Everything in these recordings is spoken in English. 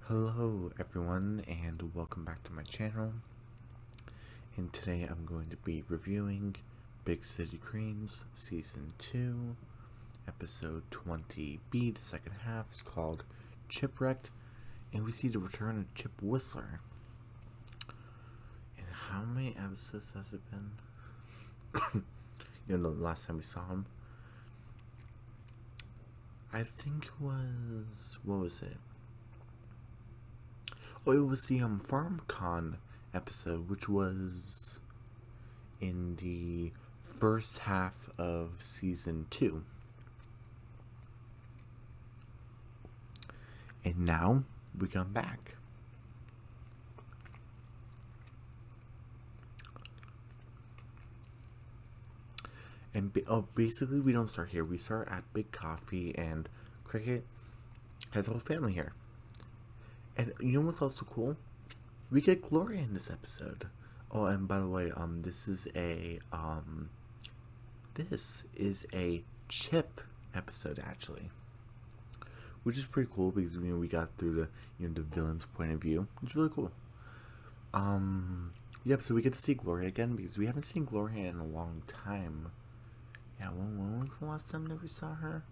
Hello everyone and welcome back to my channel, and today I'm going to be reviewing Big City Creams Season 2 Episode 20B. The second half is called Chipwrecked, and we see the return of Chip Whistler. And how many episodes has it been? The last time we saw him, I think it was, what was it? Oh, it was the FarmCon episode, which was in the first half of Season 2. And now we come back. And basically we don't start here. We start at Big Coffee, and Cricket has a whole family here. And you know what's also cool? We get Gloria in this episode. Oh, and by the way, this is a Chip episode actually, which is pretty cool because we got through the villain's point of view, which is really cool. Yep. So we get to see Gloria again because we haven't seen Gloria in a long time. Yeah, when was the last time that we saw her?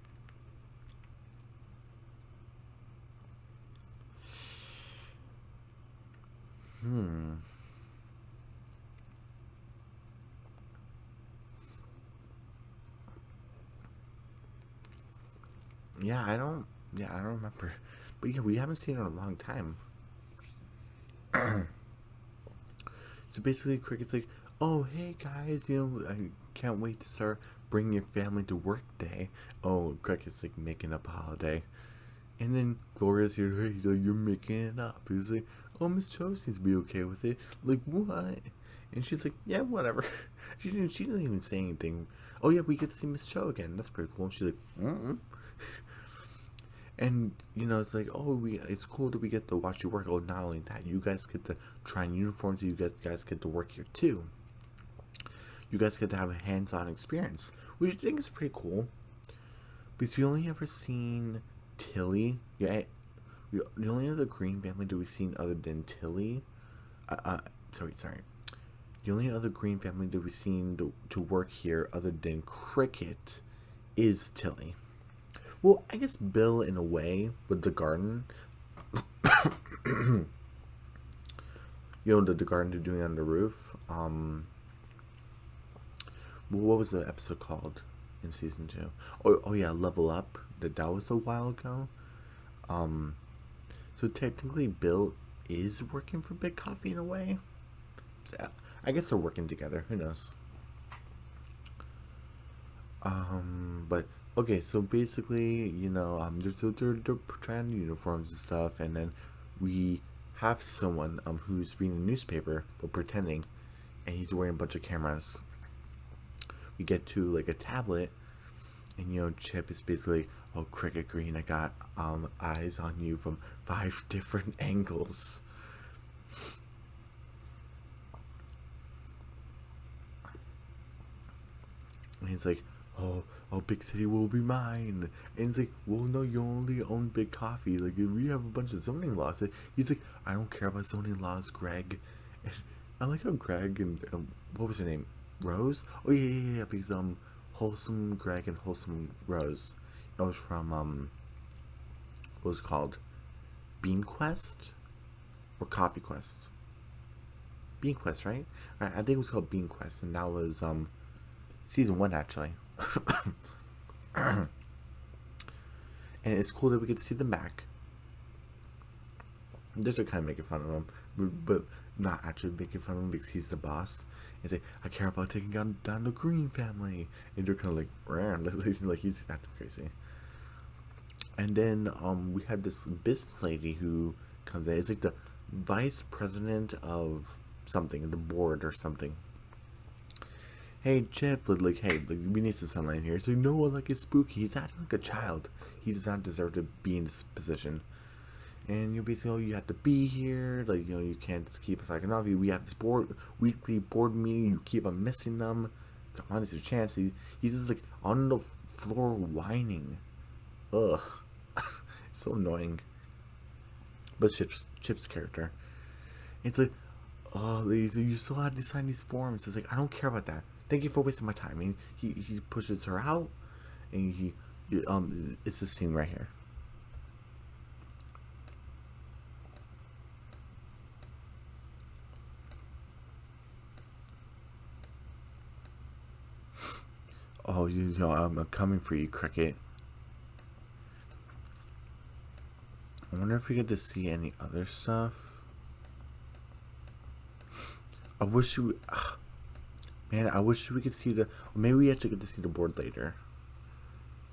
I don't remember. But yeah, we haven't seen her in a long time. So basically, Cricket's like, oh, hey guys, I can't wait to start bringing your family to work day. Oh, Cricket's like making up a holiday. And then Gloria's here, hey, you're making it up. He's like, oh, Miss Cho seems to be okay with it. Like, what? And she's like, yeah, whatever. She didn't even say anything. Oh, yeah, we get to see Miss Cho again. That's pretty cool. And she's like, And, it's like, oh, it's cool that we get to watch you work. Oh, not only that, you guys get to try on uniforms. You guys get to work here, too. You guys get to have a hands-on experience, which I think is pretty cool. Because we only ever seen Tilly. Yeah, the only other Green family that we've seen other than Tilly. Sorry. The only other Green family that we've seen to work here other than Cricket is Tilly. Well, I guess Bill in a way with the garden. The garden they're doing on the roof. What was the episode called in Season 2? Oh yeah, Level Up. That was a while ago. So technically Bill is working for Big Coffee in a way. So I guess they're working together. Who knows? But okay, so basically, they're trying uniforms and stuff, and then we have someone who's reading a newspaper but pretending, and he's wearing a bunch of cameras. We get to like a tablet, and Chip is basically, oh, Cricket Green, I got eyes on you from 5 different angles. And he's like, oh, Big City will be mine. And he's like, well, no, you only own Big Coffee. Like, we have a bunch of zoning laws. He's like, I don't care about zoning laws, Greg. And I like how Greg and, what was her name? Rose? Oh, yeah, because, Wholesome Greg and Wholesome Rose. It was from, what was it called? Bean Quest? Or Coffee Quest? Bean Quest, right? I think it was called Bean Quest, and that was, Season 1, actually. And it's cool that we get to see them back. They're kind of making fun of him, but not actually making fun of him because he's the boss. And say, I care about taking down the Green family. And they're kind of like he's acting crazy. And then we had this business lady who comes in. It's like the vice president of something, the board or something. Hey, Chip, hey, we need some sunlight here. So, no, like, it's spooky. He's acting like a child. He does not deserve to be in this position. And you basically, you have to be here. You can't just keep slacking off. We have this weekly board meeting. You keep on missing them. Come on, it's a chance. He's just, on the floor whining. Ugh. It's so annoying. but Chip's character. It's like, oh, you still have to sign these forms. It's like, I don't care about that. Thank you for wasting my time. And he pushes her out, and it's this scene right here. Oh, I'm coming for you, Cricket. I wonder if we get to see any other stuff. I wish we, man, I wish we could see the. Maybe we actually get to see the board later.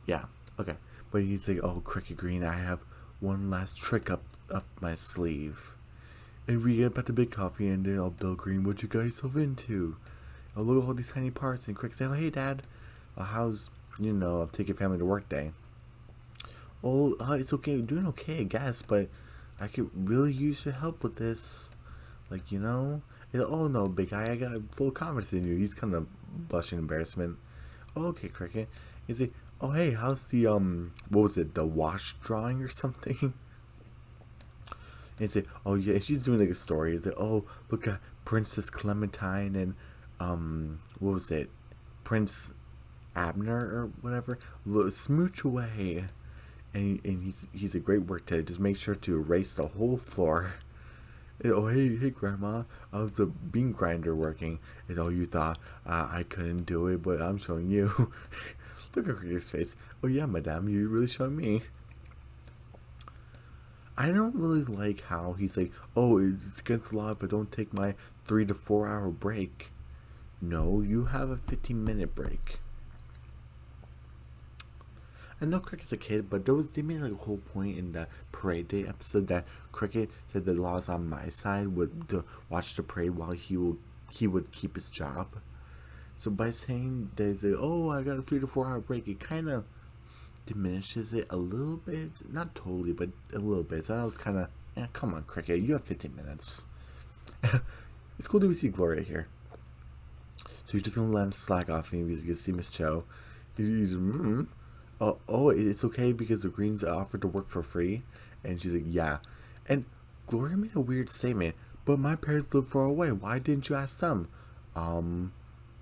Yeah, okay. But he's like, oh, Cricket Green, I have one last trick up my sleeve. And we get about the big coffee, and then, oh, Bill Green, what you got yourself into? Oh, look at all these tiny parts. And Cricket say, oh, hey, Dad, how's, taking family to work day? Oh, it's okay. We're doing okay, I guess, but I could really use your help with this. Like, oh, no, big guy, I got full confidence in you. He's kind of blushing embarrassment. Oh, okay, Cricket. Is it, oh, hey, how's the, what was it, the wash drawing or something? And say, oh, yeah, she's doing like a story. It's like, oh, look at Princess Clementine and, what was it, Prince Abner or whatever. Smooch away. And he's a great work to just make sure to erase the whole floor. And, oh, hey, Grandma, how's the bean grinder working? And, oh, you thought I couldn't do it, but I'm showing you. Look at his face. Oh, yeah, Madame, you really showing me. I don't really like how he's like, oh, it's against the law if I don't take my 3 to 4 hour break. No, you have a 15-minute break. I know Cricket's a kid, but they made like a whole point in the parade day episode that Cricket said the law's on my side to watch the parade while he would keep his job. So by saying there's a, oh, I got a 3 to 4 hour break, it kind of diminishes it a little bit. Not totally, but a little bit. So I was kind of, come on, Cricket, you have 15 minutes. It's cool to see Gloria here. So you're just gonna let him slack off and he's gonna see Miss Cho. He's oh, it's okay because the Greens offered to work for free. And she's like, yeah. And Gloria made a weird statement, but my parents live far away. Why didn't you ask them?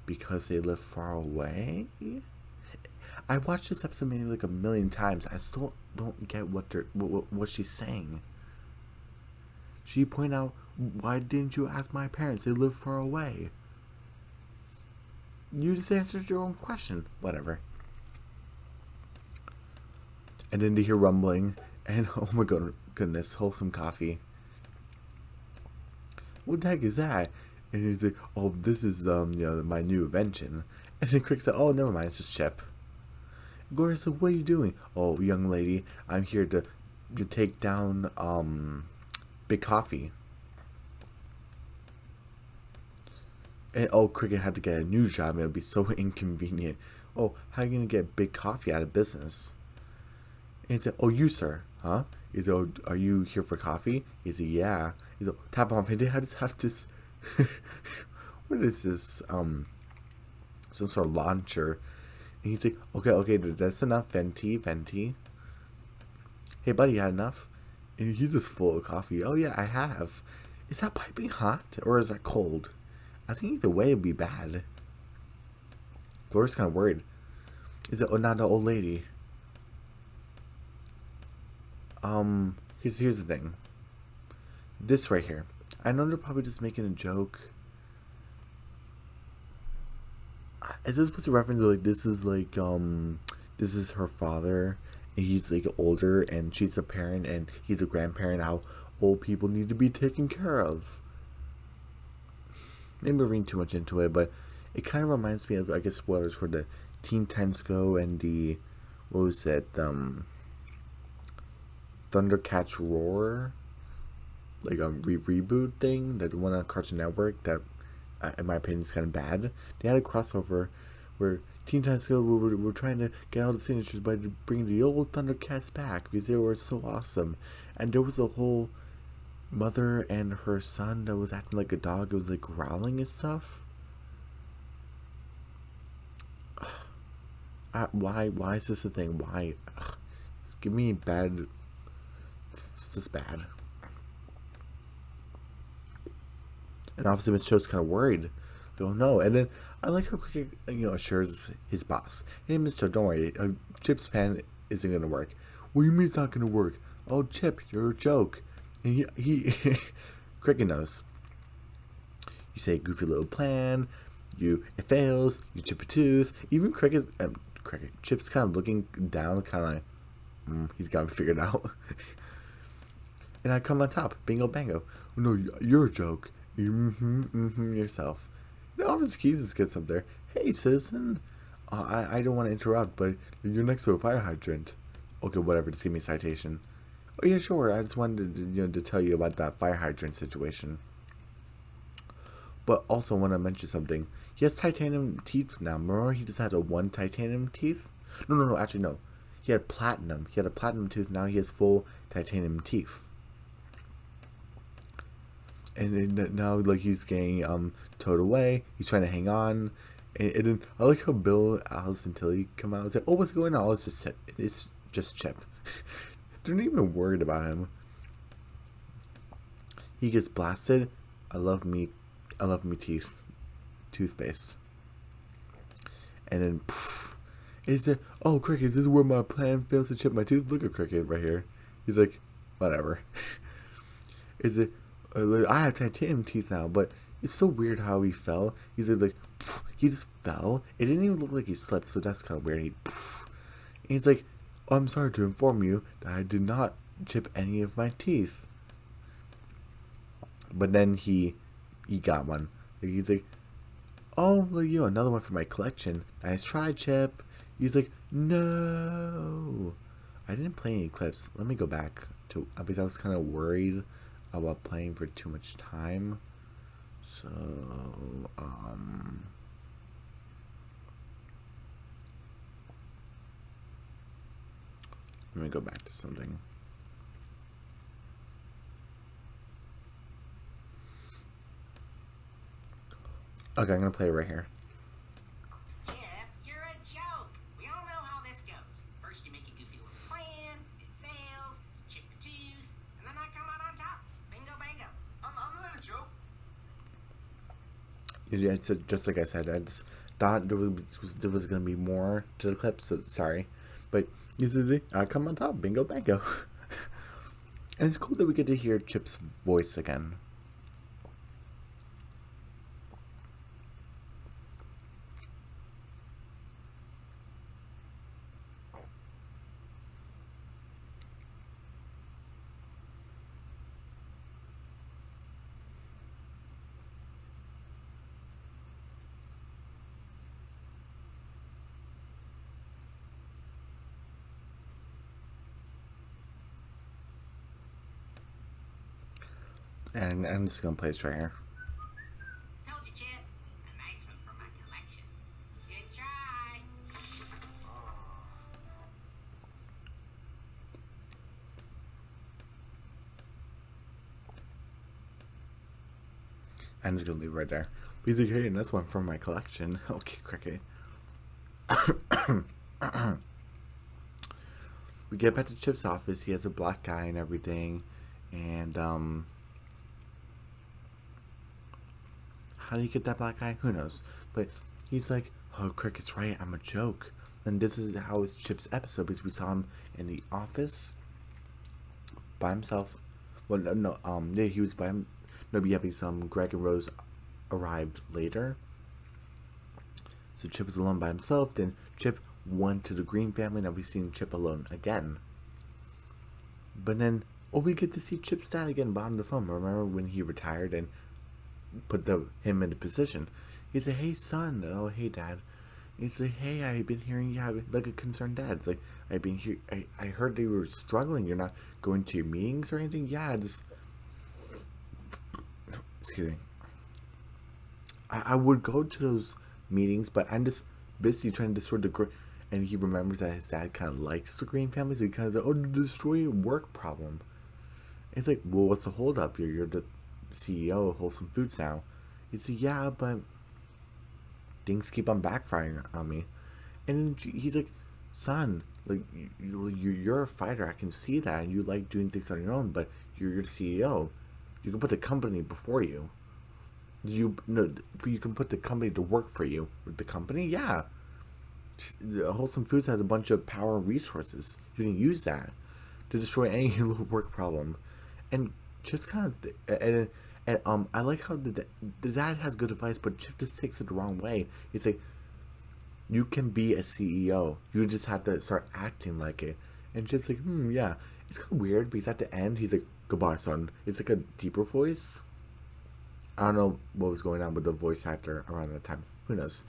Because they live far away? I watched this episode maybe like a million times. I still don't get what she's saying. She pointed out, why didn't you ask my parents? They live far away. You just answered your own question. Whatever. And then to hear rumbling, and oh my goodness, wholesome coffee. What the heck is that? And he's like, oh, this is my new invention. And then Crick said, oh, never mind, it's just Chip. Gloria said, what are you doing? Oh, young lady, I'm here to take down Big Coffee. And oh, Cricket had to get a new job, and it would be so inconvenient. Oh, how are you gonna get Big Coffee out of business? And he said, oh, you, sir, huh? He said, oh, are you here for coffee? He said, yeah. He said, tap on, and I just have this, what is this, some sort of launcher. And he's like, okay, that's enough, venti. Hey, buddy, you had enough? And he's just full of coffee. Oh, yeah, I have. Is that piping hot, or is that cold? I think either way would be bad. Gloria's kind of worried. Is it, oh, not the old lady? Here's the thing. This right here. I know they're probably just making a joke. Is this supposed to reference like this is her father and he's like older and she's a parent and he's a grandparent, how old people need to be taken care of? Maybe we're reading too much into it, but it kind of reminds me of, I guess, spoilers for the Teen Titans Go and the, what was it, Thundercats Roar, like a reboot thing, that one on Cartoon Network that, in my opinion, is kind of bad. They had a crossover where Teen Titans Go were trying to get all the signatures by bringing the old Thundercats back because they were so awesome. And there was a whole mother and her son that was acting like a dog. It was like growling and stuff. Why is this a thing? Why? Just give me bad. It's just bad. And obviously, Miss Cho's kind of worried. Like, oh no! And then I like how Cricket, assures his boss, "Hey, Miss Cho, don't worry. Chip's plan isn't gonna work." What do you mean it's not gonna work? Oh, Chip, you're a joke. And he Cricket knows. You say a goofy little plan. It fails. You chip a tooth. Even Chip's kind of looking down, kind of like, he's got me figured out. And I come on top. Bingo bango. Oh, no, you're a joke. Yourself. Officer Keys gets up there. Hey, citizen. I don't want to interrupt, but you're next to a fire hydrant. Okay, whatever. Just give me a citation. Oh yeah, sure. I just wanted to tell you about that fire hydrant situation. But also want to mention something. He has titanium teeth now. Remember, he just had one titanium teeth. No. Actually, no. He had platinum. He had a platinum tooth. Now he has full titanium teeth. And then now, like, he's getting towed away. He's trying to hang on. And then I like how Bill, Alice, and Tilly come out and say, "Oh, what's going on?" Oh, it's just Chip. They're not even worried about him. He gets blasted. I love me toothpaste. And then, is it? Oh, Cricket, is this where my plan fails to chip my tooth? Look at Cricket right here. He's like, whatever. Is it? I have titanium teeth now, but it's so weird how he fell. He's like, he just fell. It didn't even look like he slipped, so that's kind of weird. And he's like, oh, I'm sorry to inform you that I did not chip any of my teeth. But then he got one. Like, he's like, oh, look, another one for my collection. Nice try, Chip. He's like, no. I didn't play any clips. Let me go back to, because I was kind of worried about playing for too much time. So, let me go back to something. Okay, I'm gonna play it right here. Chip, you're a joke. We all know how this goes. First you make a goofy little plan, it fails, chip your tooth, and then I come out on top. Bingo bango. I'm not a joke. Yeah, it's just like I said, I just thought there was gonna be more to the clip, so sorry. But usually I come on top, bingo bango. And it's cool that we get to hear Chip's voice again. And I'm just gonna play this right here. Told you, Chip. A nice one from my collection. Good try. I'm just gonna leave it right there. He's like, hey, and that's one from my collection. Okay, Cricket. We get back to Chip's office. He has a black guy and everything. And how do you get that black guy? Who knows? But he's like, oh, Cricket's right. I'm a joke. And this is how it's Chip's episode, because we saw him in the office by himself. Well, no, yeah, he was by him. No, but yeah, because Greg and Rose arrived later. So Chip was alone by himself. Then Chip went to the Green family. Now we've seen Chip alone again. But then, we get to see Chip's dad again behind the phone. Remember when he retired and put him in the position? He said, hey, son. Oh, hey, dad. He's like, hey, I've been hearing you have like a concerned dad. It's like, I've been here. I heard they were struggling. You're not going to your meetings or anything? Yeah, just... Excuse me. I would go to those meetings, but I'm just busy trying to destroy the Green. And he remembers that his dad kind of likes the Green family, so he kind of like, oh, destroy a work problem. And it's like, well, what's the holdup? You're the CEO of Wholesome Foods now. He's like, yeah, but things keep on backfiring on me. And he's like, son, like, you're a fighter. I can see that, and you like doing things on your own, but you're the CEO. You can put the company before you. You no, but you can put the company to work for you. The company, yeah. Wholesome Foods has a bunch of power and resources. You can use that to destroy any little work problem. And Chip's kind of I like how the dad has good advice, but Chip just takes it the wrong way. He's like, you can be a CEO. You just have to start acting like it. And Chip's like, yeah. It's kind of weird because at the end he's like, goodbye, son. It's like a deeper voice. I don't know what was going on with the voice actor around that time. Who knows?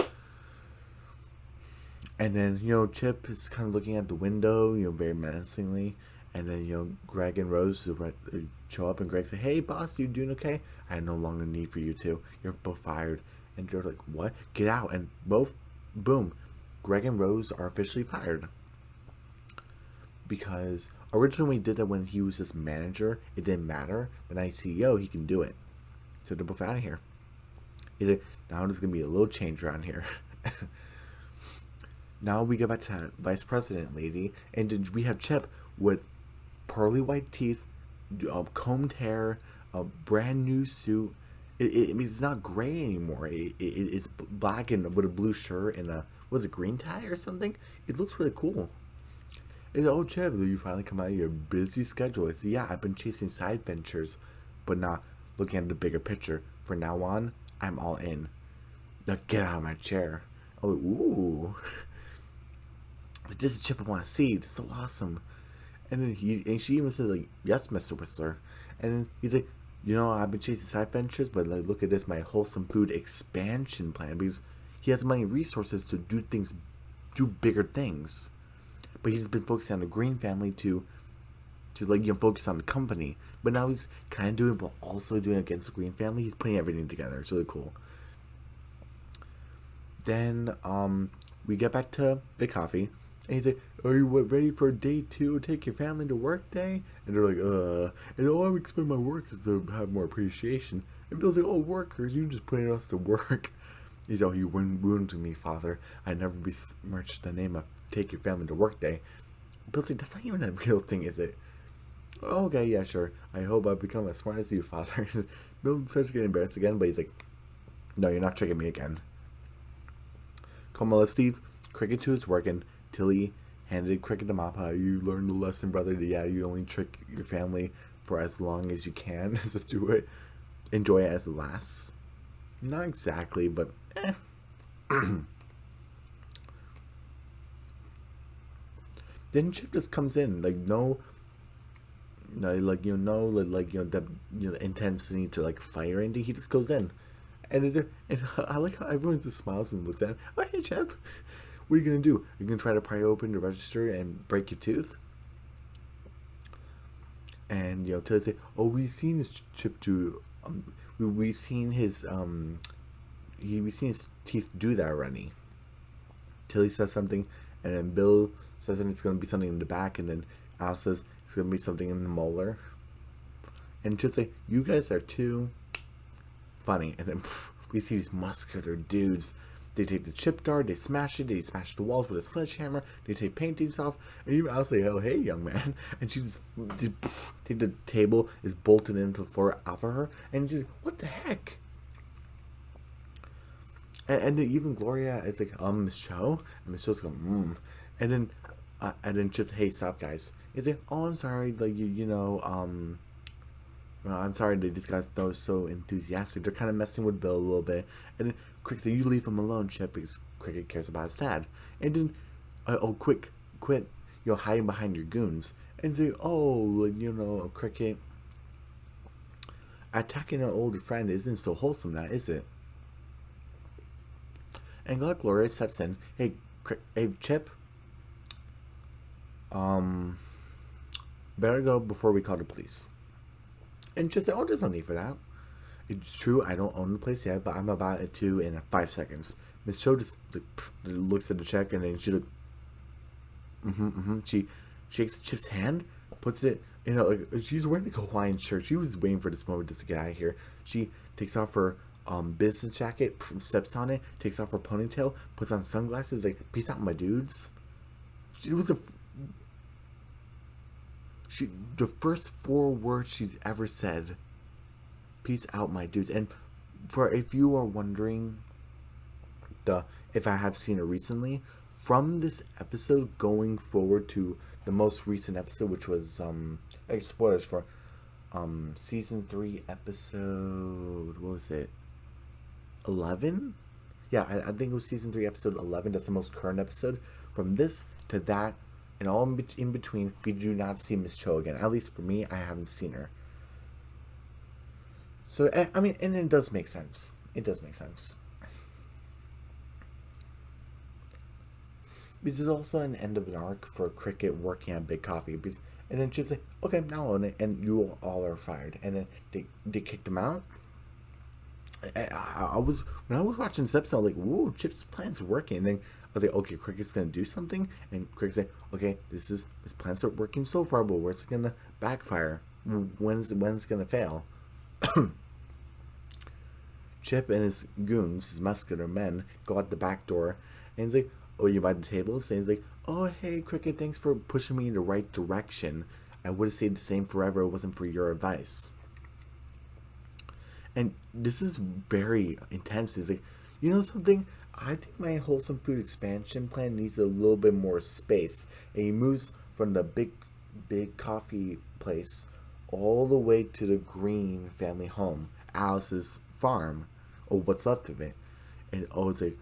And then, Chip is kind of looking at the window, very menacingly. And then, Greg and Rose show up, and Greg say, hey, boss, you doing okay? I no longer need for you two. You're both fired. And they're like, what? Get out. And both, boom, Greg and Rose are officially fired. Because originally we did it when he was just manager. It didn't matter. But now he's CEO, he can do it. So they're both out of here. Now there's going to be a little change around here. Now we get back to Vice President lady, and we have Chip with pearly white teeth, combed hair, a brand new suit. It's not gray anymore. It's black and with a blue shirt and was it green tie or something? It looks really cool. It's, oh, Chip, you finally come out of your busy schedule. It's, yeah, I've been chasing side ventures, but not looking at the bigger picture. From now on, I'm all in. Now get out of my chair. Oh, ooh. This is Chip I want to see. It's so awesome. And then she even says like, yes, Mr. Whistler. And then he's like, I've been chasing side ventures, but like, look at this, my wholesome food expansion plan, because he has money and resources to do bigger things. But he's been focusing on the Green family to focus on the company. But now he's kind of doing it, but also doing it against the Green family. He's putting everything together. It's really cool. Then we get back to Big Coffee. And he's like, are you ready for day 2? Take your family to work day? And they're like, And all I expect my workers to have more appreciation. And Bill's like, oh, workers, you just putting us to work. He's like, oh, you wounded me, father. I never besmirched the name of take your family to work day. Bill's like, that's not even a real thing, is it? Oh, okay, yeah, sure. I hope I become as smart as you, father. Bill starts getting embarrassed again, but he's like, no, you're not tricking me again. Kamala Steve, Cricket 2 is working. Tilly handed Cricket to Mappa. You learned the lesson, brother. Yeah, you only trick your family for as long as you can. Just do it. Enjoy it as it lasts. Not exactly, but Then Chip just comes in, like no, the intensity to like fire anything. He just goes in, and I like how everyone just smiles and looks at him. Oh, hey, Chip. What are you gonna do? You're gonna try to pry open the register and break your tooth? And Tilly say, "Oh, we've seen his Chip do. We've seen his we've seen his teeth do that already." Tilly says something, and then Bill says that it's gonna be something in the back, and then Al says it's gonna be something in the molar. And Chip say, "You guys are too funny." And then we see these muscular dudes. They take the chip dart, they smash it, they smash the walls with a sledgehammer, they take paintings off, and even I'll say, oh, hey, young man. And she just take the table, is bolted into the floor off of her, and she's like, what the heck? And then even Gloria is like, Miss Cho? And Miss Cho's going, And then just, hey, stop, guys. He's like, oh, I'm sorry, like, I'm sorry they just got so enthusiastic. They're kind of messing with Bill a little bit. And then Cricket said, you leave him alone, Chip, because Cricket cares about his dad. And then, quit, hiding behind your goons. And say, Cricket, attacking an older friend isn't so wholesome now, is it? And Gloria steps in. Hey, Chip, better go before we call the police. And Chip said, oh, there's no need for that. It's true, I don't own the place yet, but I'm about it to in 5 seconds. Miss Cho just looks at the check, and then she She shakes Chip's hand, puts it, she's wearing a Hawaiian shirt. She was waiting for this moment just to get out of here. She takes off her business jacket, steps on it, takes off her ponytail, puts on sunglasses, like, peace out, my dudes. The first 4 words she's ever said, peace out, my dudes. And for if you are wondering the if I have seen it recently, from this episode going forward to the most recent episode, which was like spoilers for season 3 episode, what was it, 11? Yeah, I think it was season 3 episode 11. That's the most current episode. From this to that and all in between, we do not see Miss Cho again. At least for me, I haven't seen her. So I mean, and it does make sense. It does make sense. Because it's also an end of an arc for Cricket working at Big Coffee. Because, and then she's like, okay, now on it, and you all are fired. And then they kicked them out. I was when I was watching this episode, I was like, "Whoa, Chip's plan's working." And then I was like, "Okay, Cricket's gonna do something." And Cricket said, "Okay, this plan's working so far, but where's it gonna backfire? When's it gonna fail?" Chip and his goons, his muscular men, go out the back door, and he's like, "Oh, you buy the tables?" And he's like, "Oh, hey, Cricket, thanks for pushing me in the right direction. I would have stayed the same forever if it wasn't for your advice." And this is very intense. It's like, you know something? I think my wholesome food expansion plan needs a little bit more space. And he moves from the big coffee place all the way to the Green family home, Alice's farm, or what's left of it. And it's like,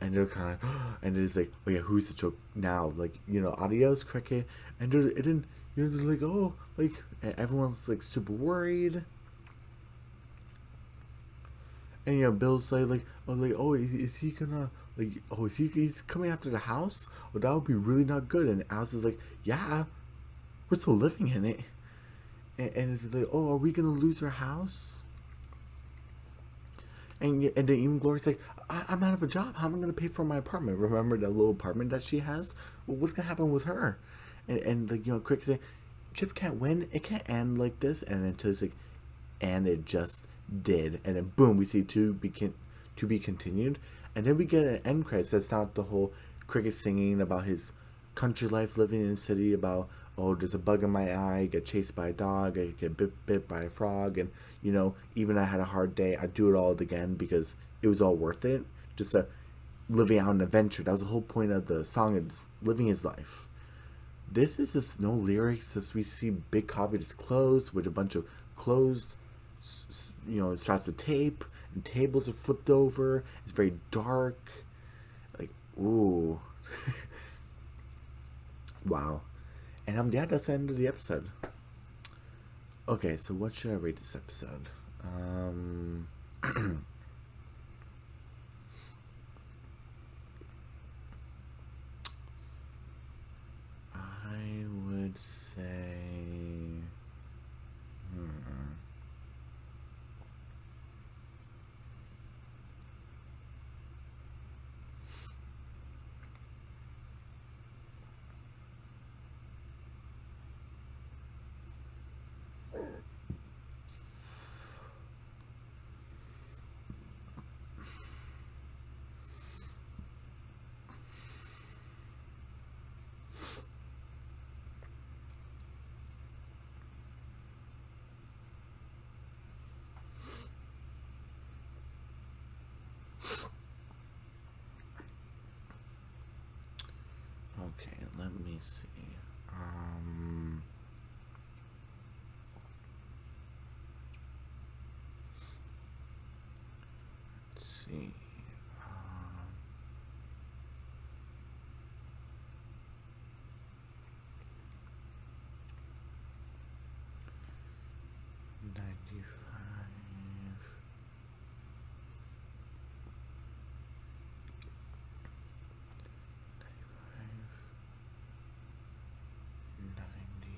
and they're kind of, and it's like, oh yeah, who's the joke now? Like, adios, Cricket. And then, they're like, oh, like, everyone's like super worried. And Bill's oh, is he gonna he's coming after the house? Oh, that would be really not good. And Alice is like, yeah, we're still living in it. And it's like, oh, are we gonna lose our house? And then even Gloria's like, I'm out of a job. How am I gonna pay for my apartment? Remember that little apartment that she has? Well, what's gonna happen with her? And Crick say, Chip can't win. It can't end like this. And then Tilly's like, and it just did. And then boom, we see to be continued. And then we get an end credits that's not the whole Cricket singing about his country life living in the city, about, oh, there's a bug in my eye, I get chased by a dog, I get bit by a frog, and even I had a hard day, I'd do it all again because it was all worth it. Just living out an adventure. That was the whole point of the song, is living his life. This is just no lyrics. Just we see Big Coffee just closed with a bunch of closed straps of tape, and tables are flipped over. It's very dark. Like, ooh. Wow. And yeah, that's the end of the episode. Okay, so what should I rate this episode? I would say okay, let me see. Let's see. 95. 90.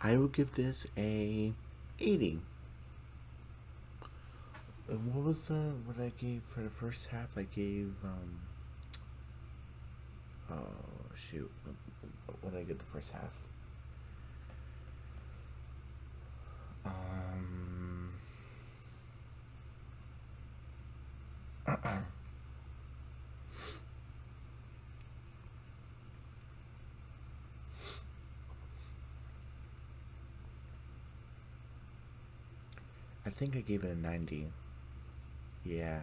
I will give this a 80. What was what I gave for the first half? I gave oh shoot, what did I get the first half? Um, I think I gave it a 90. Yeah.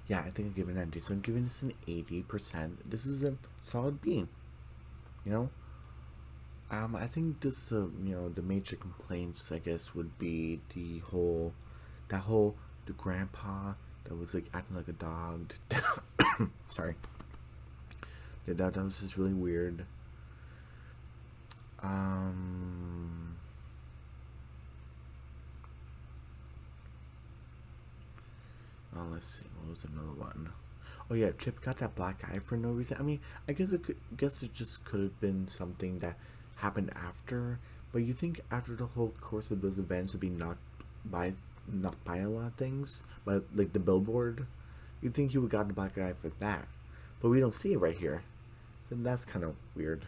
Yeah, I think I gave it a 90. So I'm giving this an 80%. This is a solid B. You know? I think this, the major complaints, I guess, would be the grandpa that was like acting like a dog. Sorry. That was just really weird. Um, oh, let's see. What was another one? Oh yeah, Chip got that black eye for no reason. I mean, guess it just could have been something that happened after. But you think after the whole course of those events would be by knocked by a lot of things, but like the billboard, you think he would have gotten a black eye for that. But we don't see it right here. So that's kind of weird.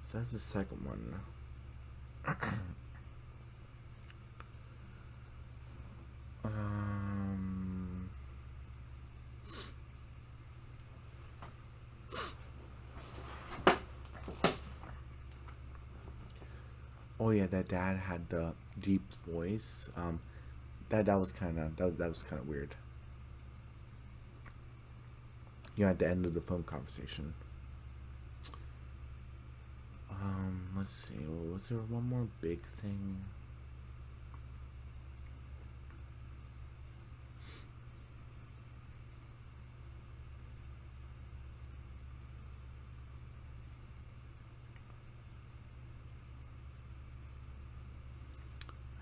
So that's the second one. um, oh yeah, that dad had the deep voice. That was kind of that was kind of weird. You know, at the end of the phone conversation. Let's see. Was there one more big thing?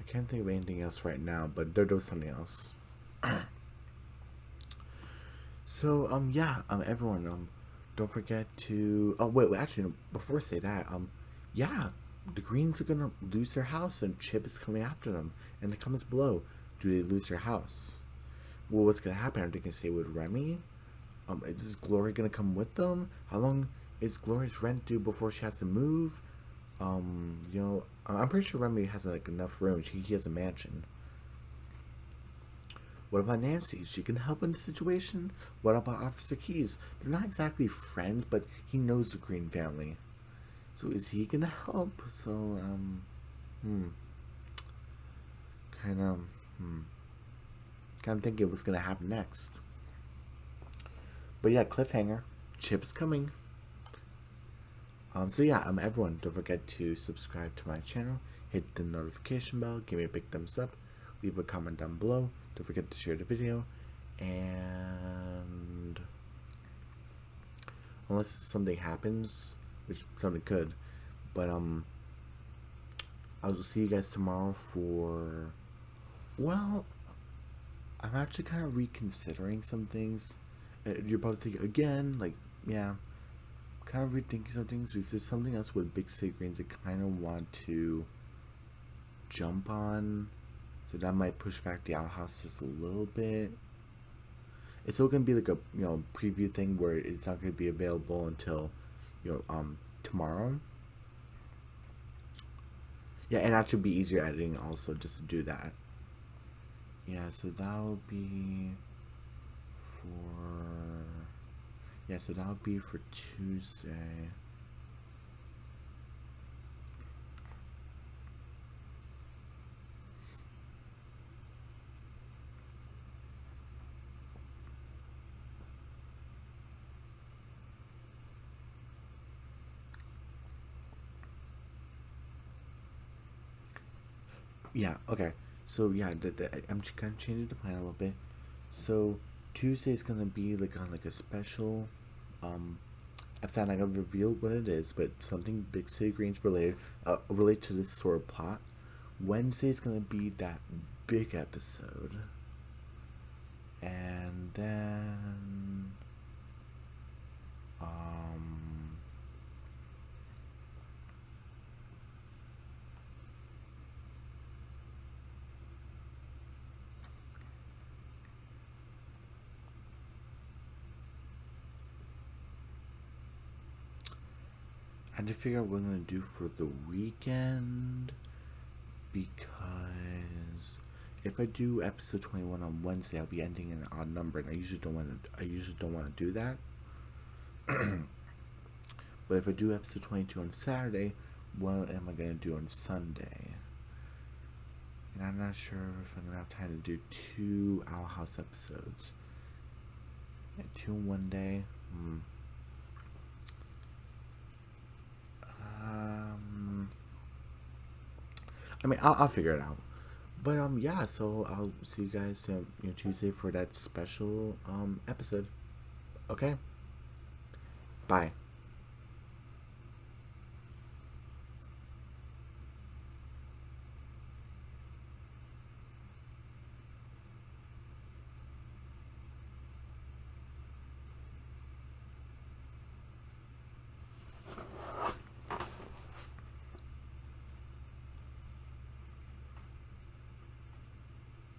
I can't think of anything else right now, but there was something else. So yeah, everyone don't forget to wait actually no, before I say that yeah, the Greens are gonna lose their house and Chip is coming after them and it comes below. Do they lose their house? Well, what's gonna happen? Are they gonna stay with Remy? Is Gloria gonna come with them? How long is Gloria's rent due before she has to move? I'm pretty sure Remy has like enough room. He has a mansion. What about Nancy? She can help in the situation. What about Officer Keys? They're not exactly friends, but he knows the Green family. So is he gonna help? So kind of kind of thinking what's gonna happen next. But yeah, cliffhanger. Chip's coming. So yeah, everyone, don't forget to subscribe to my channel, hit the notification bell, give me a big thumbs up, leave a comment down below. Don't forget to share the video, and unless something happens, which something could, but I will see you guys tomorrow for, well, I'm actually kind of reconsidering some things. You're probably thinking again, like, yeah, kind of rethinking some things because there's something else with Big City Greens I kind of want to jump on. So that might push back the outhouse just a little bit. It's still gonna be like a preview thing where it's not gonna be available until tomorrow. Yeah, and that should be easier editing also just to do that. Yeah, so that'll be for Tuesday. Yeah, okay. So yeah, I'm just kind of changing the plan a little bit. So Tuesday is gonna be like on like a special episode. I'm not gonna reveal what it is, but something Big City Greens related to this sort of plot. Wednesday is gonna be that big episode, and then I need to figure out what I'm gonna do for the weekend, because if I do episode 21 on Wednesday, I'll be ending in an odd number, and I usually don't want to. I usually don't want to do that. But if I do episode 22 on Saturday, what am I gonna do on Sunday? And I'm not sure if I'm gonna have time to do 2 Owl House episodes. Yeah, 2 in one day. I mean, I'll figure it out. But yeah. So I'll see you guys Tuesday for that special episode. Okay. Bye.